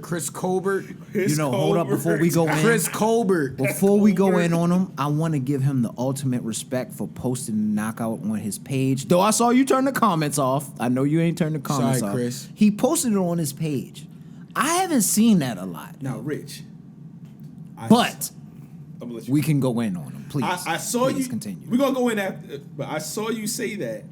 Chris Colbert. Hold up before we go in. Chris Colbert. Before we go in on him, I want to give him the ultimate respect for posting the knockout on his page. Though I saw you turn the comments off. I know you ain't turned the comments off. Chris. He posted it on his page. I haven't seen that a lot. Now, Rich. But we can go in on him, please. I saw please you. Continue. We're gonna go in after, but I saw you say that,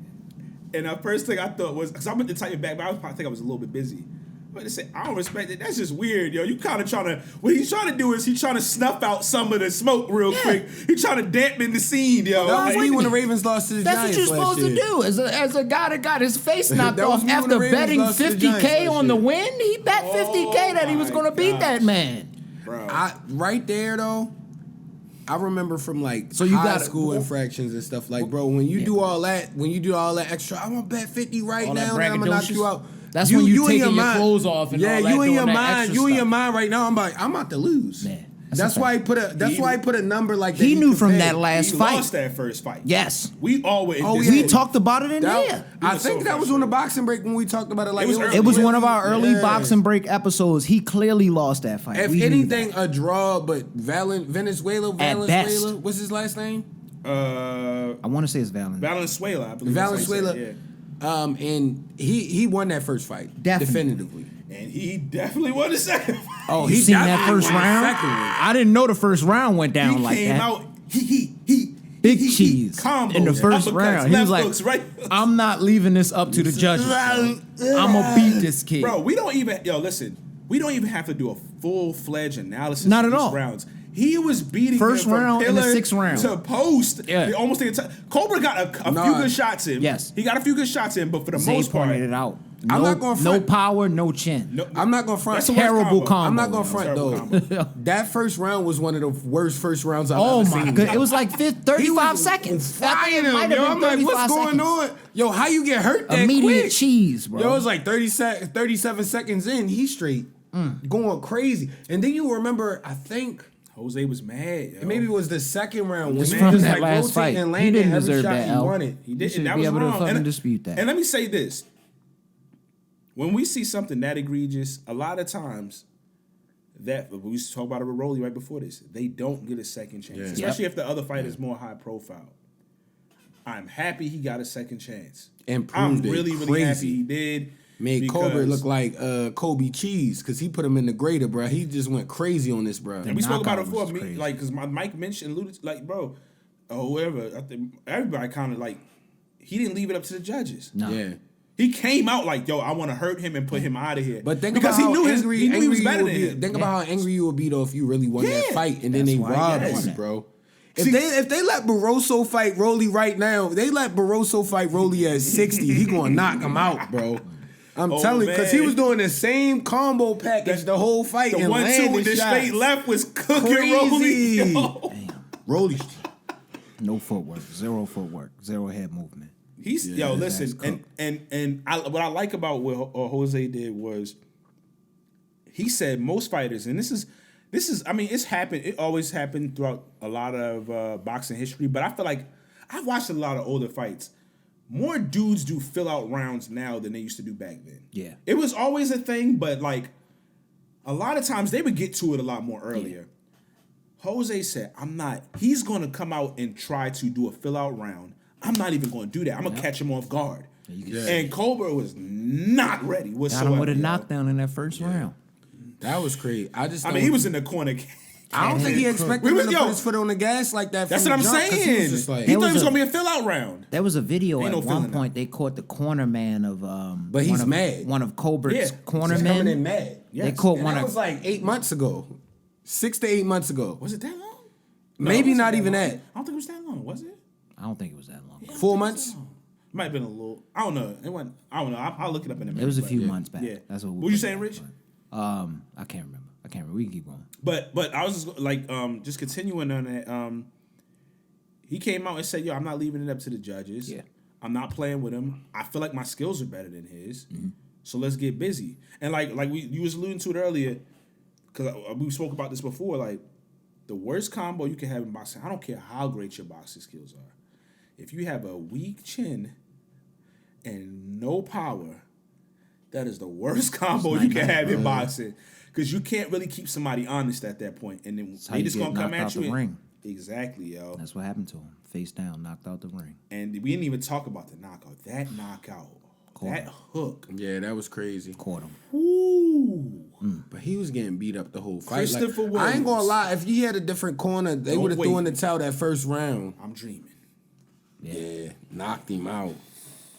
and the first thing I thought was, because I meant to type it back, but I think I was a little bit busy. But to say I don't respect it. That's just weird, yo. You kind of trying to. What he's trying to do is he's trying to snuff out some of the smoke real quick. He's trying to dampen the scene, yo. That was me when the Ravens lost to the That's Giants. what you're supposed to do. As a guy that got his face knocked off after betting $50K on the win, he bet $50K that he was going to beat that man. Bro. Right there though. I remember from like so you high got school infractions and stuff like, bro, when you do all that extra, I'm gonna bet 50 right all now, and I'm gonna knock you out. That's when you taking your clothes off and all that. You in your mind. You in your mind right now. I'm about to lose. Man, that's why he put a number like that. He knew from that last fight. He lost that first fight. Yes. We always. We talked about it in there. I think that was on the boxing break when we talked about it. Like it was one of our early boxing break episodes. He clearly lost that fight. If anything, a draw, but Valenzuela. What's his last name? I want to say it's Valenzuela. I believe Valenzuela. Yeah. And he won that first fight definitively. And he definitely won the second fight. Oh, he seen that first round? I didn't know the first round went down like that. He came out, Big cheese combos, in the first round. He was like, I'm not leaving this up to the judges. I'm going to beat this kid. Bro, we don't even have to do a full-fledged analysis Not of at these all. rounds. He was beating first him from round and the pillar sixth round to post. Yeah. Almost the entire. Colbert got a few good shots in. Yes, he got a few good shots in, but for the most part, pointed it out. I'm not going to front. No power, no chin. No, I'm not going to front. Terrible combo. I'm not going to front though. That first round was one of the worst first rounds I've ever seen. Oh my god! It was like 35 seconds. I'm like, what's going on? Yo, how you get hurt that Immediate quick? Cheese, bro. Yo, it was like 37 seconds in. He's straight going crazy. And then you remember, I think Jose was mad. Yo. Maybe it was the second round when he was that last fight. And he didn't deserve that L. He won it. He didn't. That was wrong. And dispute that. And let me say this: when we see something that egregious, a lot of times that we used to talk about it with Rolly right before this, they don't get a second chance, especially if the other fight is more high profile. I'm happy he got a second chance. And proved I'm really, really happy he did. Made Colbert look like Kobe Cheese because he put him in the grader, bro. He just went crazy on this, bro. And we spoke about it before, because Mike mentioned, like, bro, or whoever, I think everybody kind of like, he didn't leave it up to the judges. No. Yeah. He came out like, yo, I want to hurt him and put him out of here. But think because about he knew how angry he was better than be. him. Think about how angry you would be though if you really won that fight and then they robbed you, bro. If they let Barroso fight Rolly right now, they let Barroso fight Rolly at 60, he gonna knock him out, bro. I'm telling you, because he was doing the same combo package the whole fight. The 1-2 with the straight left was cooking Rolly. Rolly. No footwork, zero head movement. He's listen, and what I like about what Jose did was he said most fighters, and this is I mean it's happened. It always happened throughout a lot of boxing history, but I feel like I've watched a lot of older fights. More dudes do fill out rounds now than they used to do back then. Yeah. It was always a thing, but like a lot of times they would get to it a lot more earlier. Yeah. Jose said, he's going to come out and try to do a fill out round. I'm not even going to do that. I'm going to catch him off guard. And Colbert was not ready whatsoever. Got him with a knockdown in that first round. That was crazy. I mean, he was in the corner. I don't think he expected him to put his foot on the gas like that. That's what I'm saying. He thought it was going to be a fill-out round. There was a video at one point. They caught the corner man of but he's mad. One of Colbert's corner men. men. Coming in mad. Yes. They caught one. That was like 8 months ago. 6 to 8 months ago. Was it that long? Maybe not even that. I don't think it was that long. Was it? I don't think it was that long. 4 months. Might have been a little. I don't know. It wasn't. I don't know. I'll look it up in a minute. It was a few months back. Yeah. That's what. What you saying, Rich? I can't remember. We can keep going. But I was just like just continuing on that. He came out and said, "Yo, I'm not leaving it up to the judges. Yeah. I'm not playing with him. I feel like my skills are better than his. So let's get busy." And like you was alluding to it earlier, because we spoke about this before. Like the worst combo you can have in boxing. I don't care how great your boxing skills are. If you have a weak chin and no power, That is the worst combo you can have in boxing. Because you can't really keep somebody honest at that point. And then they just going to come at you. Ring. Exactly, yo. That's what happened to him. Face down, knocked out the ring. And we didn't even talk about the knockout. That knockout. That hook. Yeah, that was crazy. Caught him. Ooh. But he was getting beat up the whole fight. Christopher Williams. I ain't gonna lie. If he had a different corner, they would have thrown the towel that first round. I'm dreaming. Yeah, knocked him out.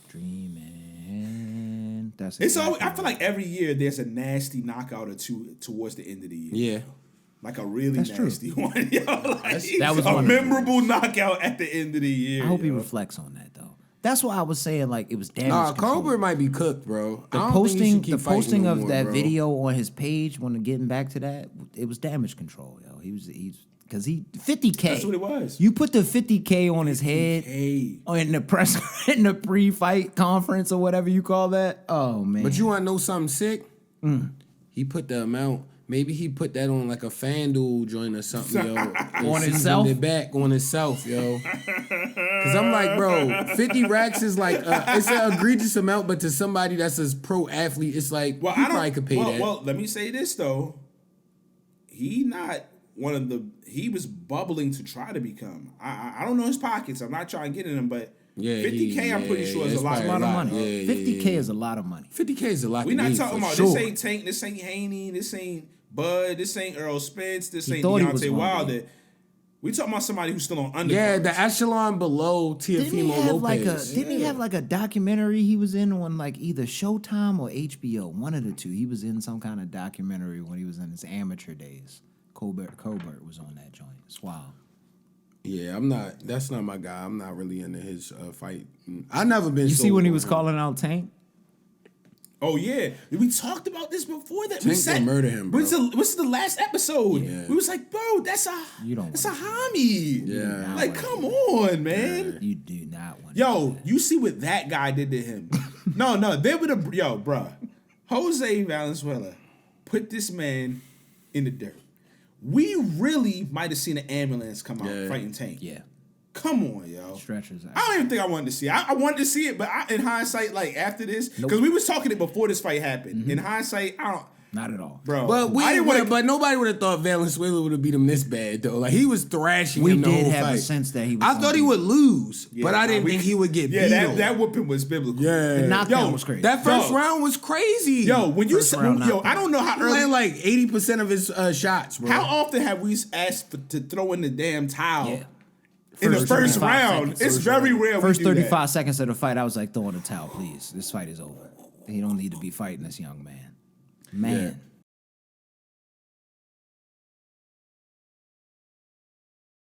Dreaming. That's it's always, I feel like every year there's a nasty knockout or two towards the end of the year. Yeah. Like a really nasty one. Yo, like, that was a memorable knockout at the end of the year. I hope he reflects on that, though. That's why I was saying, like, it was damage control. Colbert might be cooked, bro. The posting of that video on his page, when getting back to that, it was damage control, yo. He's because 50K. That's what it was. You put the 50K on his head in the pre-fight conference or whatever you call that. Oh man! But you want to know something sick? He put the amount. Maybe he put that on like a FanDuel joint or something, yo. On himself? It back on himself, yo. Because I'm like, bro, 50 racks is like, it's an egregious amount, but to somebody that's a pro athlete, it's like, well, he probably could pay that. Well, let me say this, though. He was bubbling to try to become. I don't know his pockets. I'm not trying to get in them, but yeah, 50K, I'm pretty sure is a lot of money. 50K is a lot of money. 50K is a lot. We're not talking about this ain't Tank, this ain't Haney, this ain't Bud, this ain't Earl Spence, this ain't Deontay Wilder. We talking about somebody who's still on undercards. Yeah, the echelon below Teofimo Lopez. Didn't he have like a documentary he was in on like either Showtime or HBO? One of the two. He was in some kind of documentary when he was in his amateur days. Colbert was on that joint. It's wild. Yeah, that's not my guy. I'm not really into his fight. I never been. You see when he was calling out Tank? Oh yeah, we talked about this before. That Tank can murder him, bro. What's the last episode? Yeah. We was like, bro, that's a homie. Yeah, like come on, man. Yeah. You do not want. Yo, you see what that guy did to him? No, they would have. Yo, bro, Jose Valenzuela put this man in the dirt. We really might have seen an ambulance come out fighting Tank. Yeah. Come on, yo. Stretchers. I don't even think I wanted to see it. I wanted to see it, but in hindsight, like after this, because we was talking it before this fight happened. Mm-hmm. In hindsight, I don't. Not at all, bro. But nobody would have thought Valenzuela would have beat him this bad though. Like he was thrashing him the whole fight. We did have a sense that he was. I thought he would lose, but I didn't think he would get beat. Yeah, that whooping was biblical. Yeah, the knockdown was crazy. That first round was crazy. Yo, I don't know how early. He like 80% of his shots, bro. How often have we asked to throw in the damn towel? Yeah. In the first round, it's very rare. First 35 seconds of the fight, I was like, throw in the towel, please. This fight is over. He don't need to be fighting this young man. Man. Yeah.